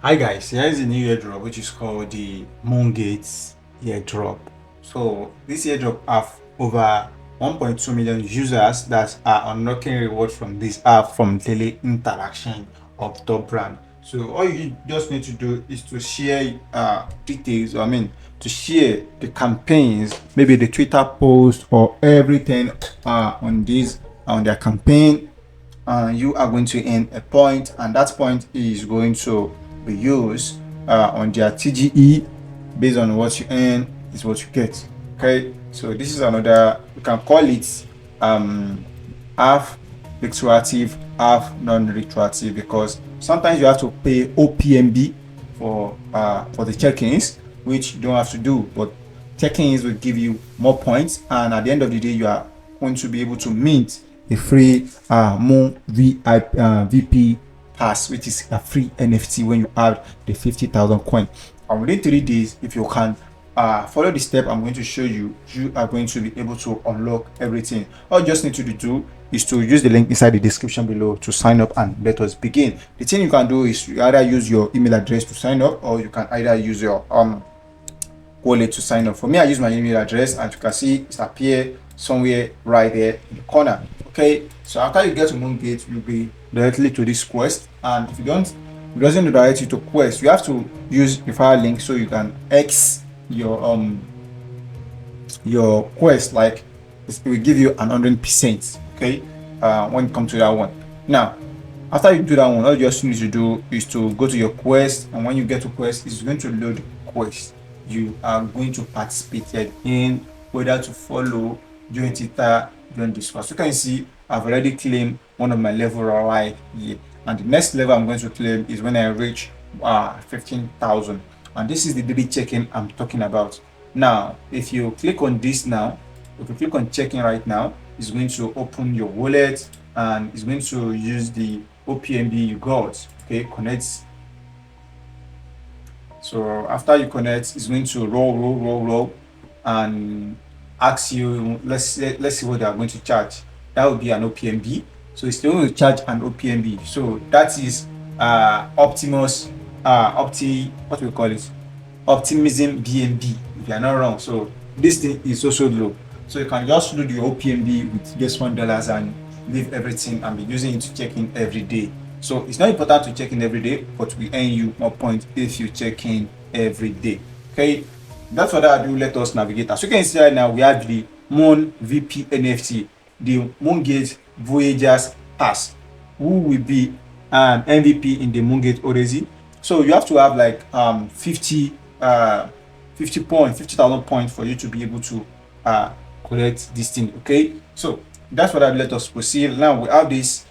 Hi guys, here is a new airdrop which is called the MOONGATE Airdrop. So this airdrop have over 1.2 million users that are unlocking rewards from this app from daily interaction of top brand. So all you just need to do is to share details, to share the campaigns, maybe the Twitter post or everything on their campaign. You are going to earn a point, and that point is going to be used on their TGE. Based on what you earn is what you get. Okay, so this is another, you can call it half retroactive, half non-retroactive, because sometimes you have to pay OPMB for the check-ins, which you don't have to do, but check-ins will give you more points, and at the end of the day you are going to be able to mint a free Moon VP pass, which is a free NFT when you add the 50,000 coin. And within 3 days, if you can follow the step I'm going to show you, you are going to be able to unlock everything. All you just need to do is to use the link inside the description below to sign up, and let us begin. The thing you can do is you either use your email address to sign up, or you can either use your wallet to sign up. For me, I use my email address, and you can see it appear somewhere right there in the corner. Okay, so after you get to MOONGATE, you'll be directly to this quest, and if you don't, it doesn't direct you to quest. You have to use referral link so you can X your quest, like it will give you an 100%. Okay, when it comes to that one. Now after you do that one, all you just need to do is to go to your quest, and when you get to quest, it's going to load quest you are going to participate in, whether to follow, join Twitter, join Discord. So you can see I've already claimed one of my level right here, and the next level I'm going to claim is when I reach 15,000, and this is the daily check-in I'm talking about. Now if you click on this now, if you click on check-in right now, it's going to open your wallet, and it's going to use the OPMB you got. Okay, connect. So after you connect, it's going to roll and ask you, let's see what they are going to charge. That would be an OPMB. So it's going to charge an OPMB. So that is Optimus what we call it, optimism BNB, if you are not wrong. So this thing is also low. So you can just load your OPMB with just $1 and leave everything and be using it to check in every day. So it's not important to check in every day, but we earn you more points if you check in every day. Okay, that's what I do. Let us navigate. As you can see right now, we have the Moon VP NFT, the MOONGATE Voyagers Pass, who will be an MVP in the MOONGATE Airdrop. So you have to have like 50,000 points for you to be able to collect this thing. Okay, so that's what I let us proceed. Now we have this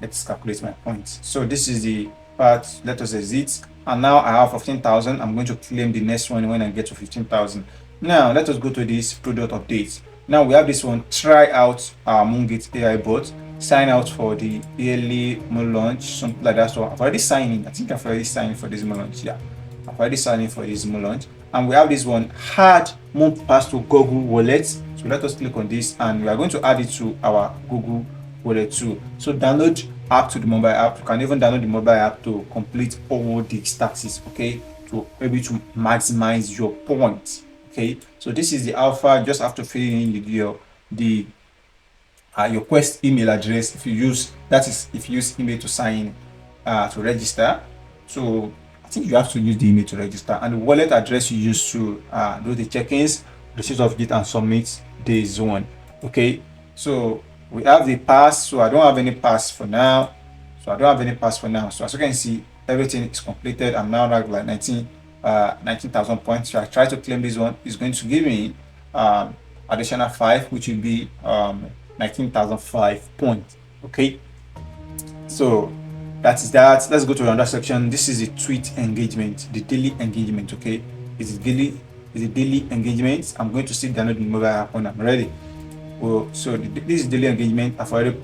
let's calculate my points. So this is the part, let us exit, and now I have 15,000. I'm going to claim the next one when I get to 15,000. Now let us go to this product update. Now we have this one, try out our MOONGATE AI bot, sign out for the yearly Moon launch, something like that. So I've already signed in. I think I've already signed in for this Moon launch. Yeah, I've already signed in for this Moon launch. And we have this one, add Moon Pass to Google Wallet. So let us click on this, and we are going to add it to our Google Wallet too. So download app to the mobile app. You can even download the mobile app to complete all the statistics, okay, to maybe to maximize your points. Okay, so this is the alpha. Just have to fill in your quest email address. If you use, that is if you use email to sign to register. So I think you have to use the email to register, and the wallet address you use to do the check-ins, receipt of it, and submit day one. Okay, so we have the pass. So I don't have any pass for now. So as you can see, everything is completed. I'm now like 19,000 points. So I try to claim this one. It's going to give me additional 5, which will be 19,005 points. Okay, so that is that. Let's go to another section. This is the tweet engagement, the daily engagement. Okay, it's a daily engagement. I'm going to sit down on the mobile app when I'm ready. Well, so this is daily engagement. I've already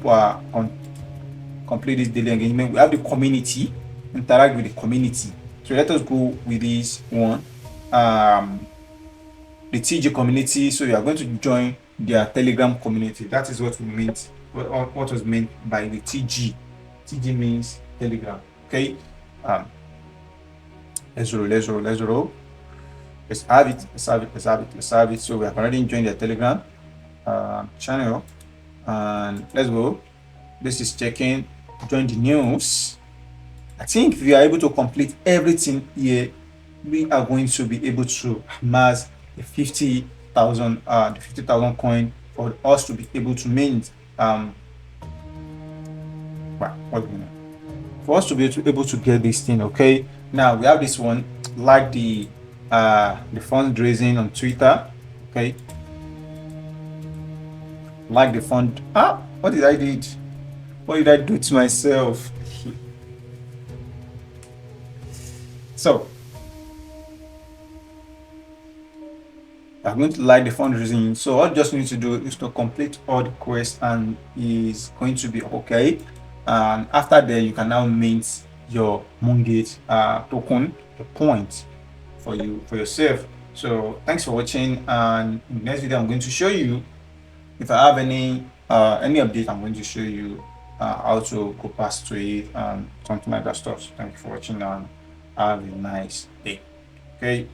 complete this daily engagement. We have the community, interact with the community. So let us go with this one, the TG community. So you are going to join their Telegram community. That is what we meant. What was meant by the TG. TG means Telegram. Okay, let's roll. Let's have it. So we have already joined the Telegram channel, and let's go. This is checking. Join the news. I think if we are able to complete everything here, we are going to be able to amass the 50,000 coin for us to be able to mint for us to be able to get this thing. Okay, now we have this one, like the fundraising on Twitter. Okay, like the fund. What did I do to myself? So I'm going to like the fundraising. So all you just need to do is to complete all the quests, and is going to be okay. And after that, you can now mint your Moongate token, the point for yourself. So thanks for watching, and in the next video I'm going to show you, if I have any update, I'm going to show you how to go past to it and something like that stuff. So thank you for watching, and have a nice day. Okay.